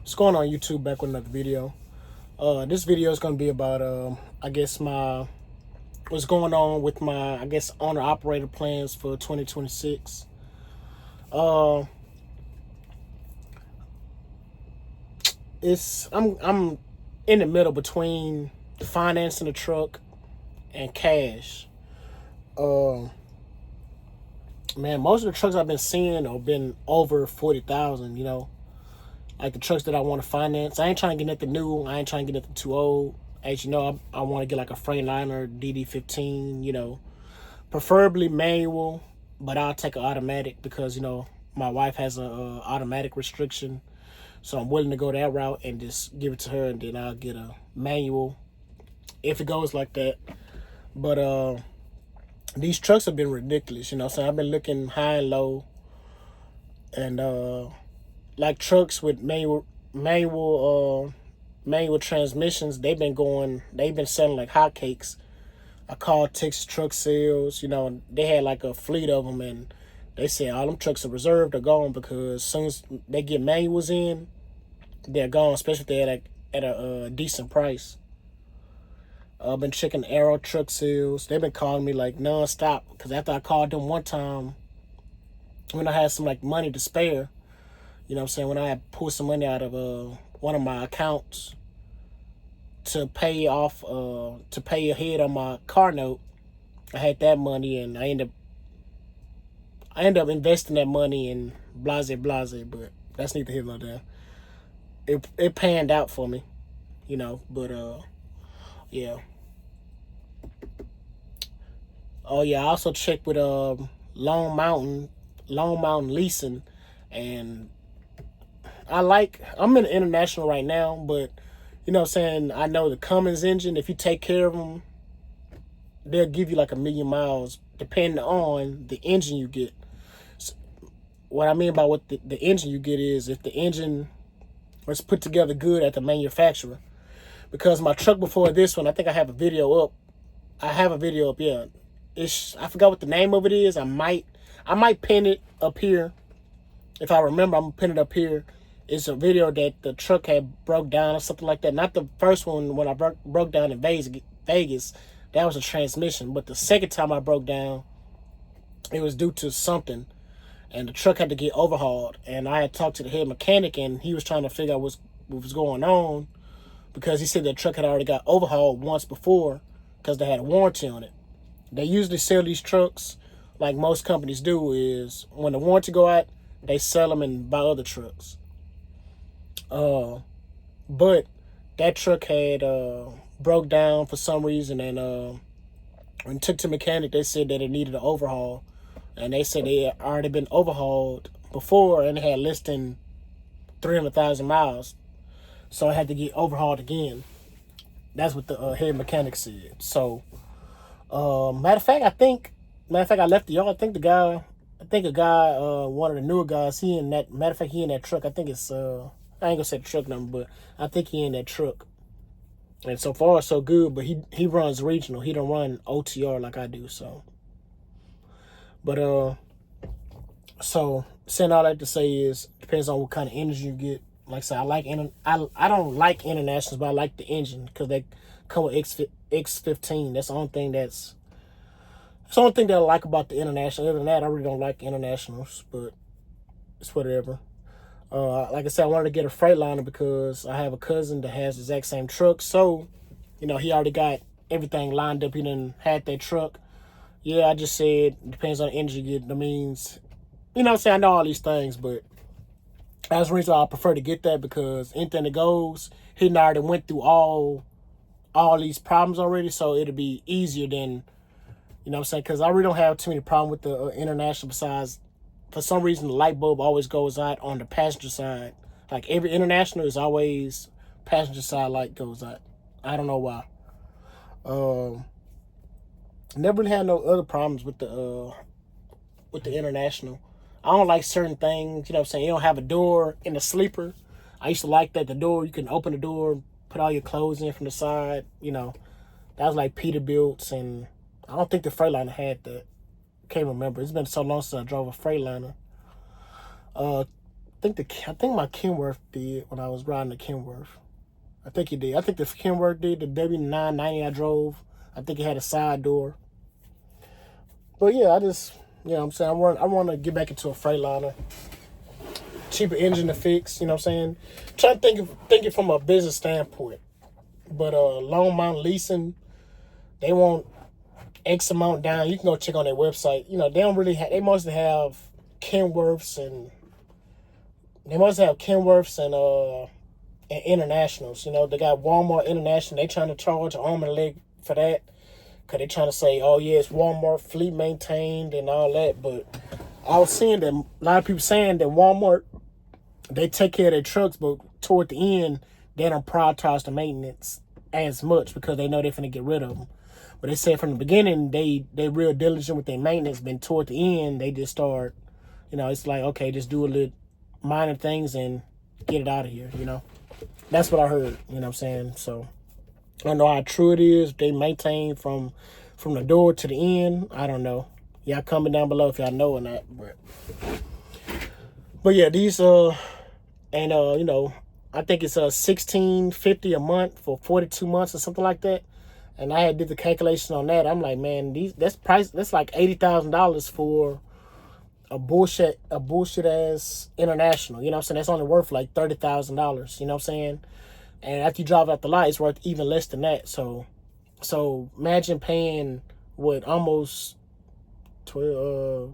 What's going on YouTube? Back with another video. This video is going to be about I guess what's going on with my owner operator plans for 2026. I'm in the middle between financing the truck and cash. Man, most of the trucks I've been seeing have been over 40,000. Like the trucks that I want to finance. I ain't trying to get nothing new. I ain't trying to get nothing too old. As you know, I want to get like a Freightliner DD15, preferably manual, but I'll take an automatic because, my wife has a automatic restriction. So I'm willing to go that route and just give it to her, and then I'll get a manual if it goes like that. But these trucks have been ridiculous, so I've been looking high and low, and like trucks with manual transmissions, they've been selling like hotcakes. I called Texas Truck Sales, they had like a fleet of them, and they said all them trucks are reserved or gone because as soon as they get manuals in, they're gone, especially if they're at a decent price. I've been checking Arrow Truck Sales. They've been calling me like nonstop because after I called them one time when I had some like money to spare, when I had pulled some money out of one of my accounts to pay ahead on my car note, I had that money, and I ended up investing that money in blase, but that's neither here nor there. It panned out for me, but yeah. Oh yeah, I also checked with Long Mountain Leasing, and I'm in the international right now, but I know the Cummins engine, if you take care of them, they'll give you like 1,000,000 miles depending on the engine you get. So what I mean by what the engine you get is if the engine was put together good at the manufacturer. Because my truck before this one, I think I have a video up. Yeah. I forgot what the name of it is. I might pin it up here. If I remember, I'm gonna pin it up here. It's a video that the truck had broke down or something like that. Not the first one when I broke down in Vegas. That was a transmission. But the second time I broke down, it was due to something. And the truck had to get overhauled. And I had talked to the head mechanic, and he was trying to figure out what was going on. Because he said the truck had already got overhauled once before because they had a warranty on it. They usually sell these trucks like most companies do, is when the warranty go out, they sell them and buy other trucks. But that truck had broke down for some reason, and when it took to mechanic, they said that it needed an overhaul, and they said they had already been overhauled before and it had less than 300,000 miles, so it had to get overhauled again. That's what the head mechanic said. So, matter of fact, I left the yard. I think a guy, one of the newer guys, he in that truck. I think it's I ain't gonna say the truck number, but I think he in that truck. And so far so good, but he runs regional. He don't run OTR like I do. So, but so saying all that to say is depends on what kind of engine you get. Like I said, I don't like internationals, but I like the engine because they come with X15. That's the only thing that I like about the international. Other than that, I really don't like internationals, but it's whatever. Like I said, I wanted to get a Freightliner because I have a cousin that has the exact same truck. So, he already got everything lined up. He done had that truck. Yeah, I just said depends on the engine you get. That means, I know all these things, but that's the reason I prefer to get that, because anything that goes, he already went through all these problems already, so it'll be easier than, because I really don't have too many problems with the international, besides, for some reason, the light bulb always goes out on the passenger side. Like, every international is always passenger side light goes out. I don't know why. Never really had no other problems with the international. I don't like certain things, You don't have a door in the sleeper. I used to like that. The door, you can open the door, put all your clothes in from the side, That was like Peterbilt's, and I don't think the Freightliner had that. Can't remember. It's been so long since I drove a Freightliner. I think my Kenworth did when I was riding the Kenworth. I think he did. I think the Kenworth did. The W990 I drove, I think it had a side door. But yeah, I just, you know what I'm saying, I want to get back into a Freightliner. Cheaper engine to fix, you know what I'm saying? Trying to think it from a business standpoint. But long amount leasing, they want X amount down. You can go check on their website. You know, they don't really have, they mostly have Kenworths and internationals. You know, they got Walmart International. They trying to charge an arm and a leg for that. Because they trying to say, oh yeah, it's Walmart fleet maintained and all that. But I was seeing that a lot of people saying that Walmart, they take care of their trucks, but toward the end, they don't prioritize the maintenance as much because they know they're finna get rid of them. But they said from the beginning, they real diligent with their maintenance, but toward the end, they just start, you know, it's like, okay, just do a little minor things and get it out of here, you know. That's what I heard, you know what I'm saying? So I don't know how true it is. They maintain from the door to the end. I don't know. Y'all comment down below if y'all know or not. But yeah, these you know, I think it's $16.50 a month for 42 months or something like that. And I had did the calculation on that. I'm like, man, that's like $80,000 for a bullshit ass international. You know what I'm saying? That's only worth like $30,000. You know what I'm saying? And after you drive out the lot, it's worth even less than that. So imagine paying almost 4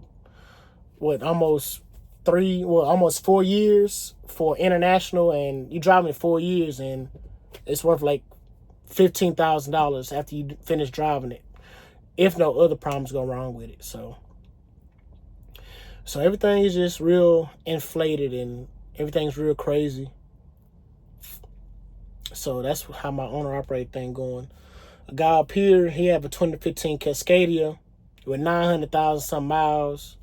years for international, and you driving it 4 years, and it's worth like $15,000 after you finish driving it, if no other problems go wrong with it. So everything is just real inflated and everything's real crazy. So that's how my owner-operated thing going. A guy up here, he have a 2015 Cascadia with 900,000 some miles.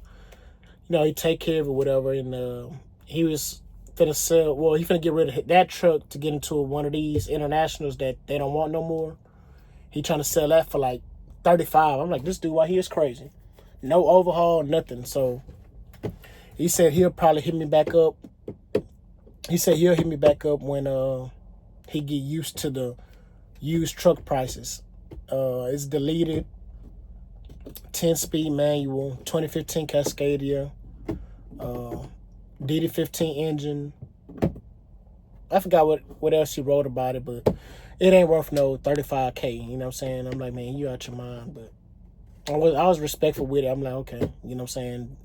You know, he take care of it, whatever. And he was finna sell. Well, he finna get rid of that truck to get into one of these internationals that they don't want no more. He trying to sell that for like 35. I'm like, this dude right here is crazy. No overhaul, nothing. So he said he'll probably hit me back up. He said he'll hit me back up when he get used to the used truck prices. It's deleted, 10-speed manual, 2015 Cascadia, DD15 engine. I forgot what else he wrote about it, but it ain't worth no 35K. You know what I'm saying? I'm like, man, you out your mind. But I was respectful with it. I'm like, okay, you know what I'm saying?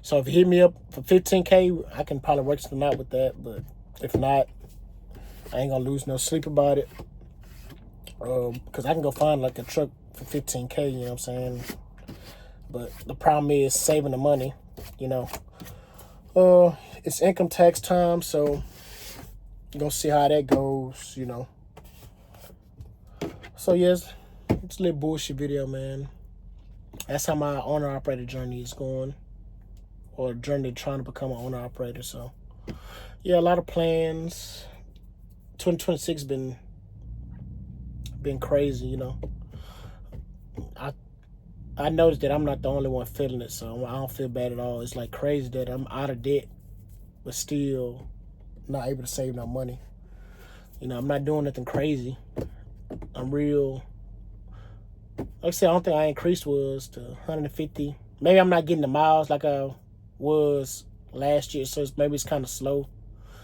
So if you hit me up for 15K, I can probably work something out with that. But if not, I ain't gonna lose no sleep about it. Because I can go find like a truck for 15K, you know what I'm saying? But the problem is saving the money, you know. It's income tax time, so you're gonna see how that goes, you know. So yes, it's a little bullshit video, man. That's how my owner-operator journey is going. Or journey trying to become an owner-operator. So yeah, a lot of plans. 2026 been crazy, you know. I noticed that I'm not the only one feeling it, so I don't feel bad at all. It's like crazy that I'm out of debt, but still not able to save no money. You know, I'm not doing nothing crazy. I'm real. Like I said, the only thing I increased was to 150. Maybe I'm not getting the miles like I was last year, so maybe it's kind of slow.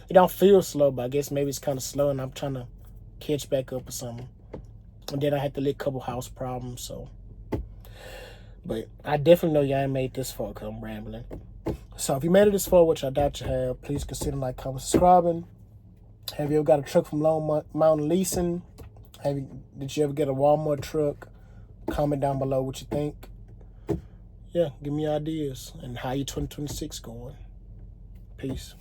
It don't feel slow, but I guess maybe it's kind of slow, and I'm trying to catch back up or something. And then I had to lick a couple house problems, so. But I definitely know y'all ain't made this far because I'm rambling. So if you made it this far, which I doubt you have, please consider like, comment, subscribing. Have you ever got a truck from Long Mountain Leasing? Did you ever get a Walmart truck? Comment down below what you think. Yeah, give me ideas and how your 2026 going. Peace.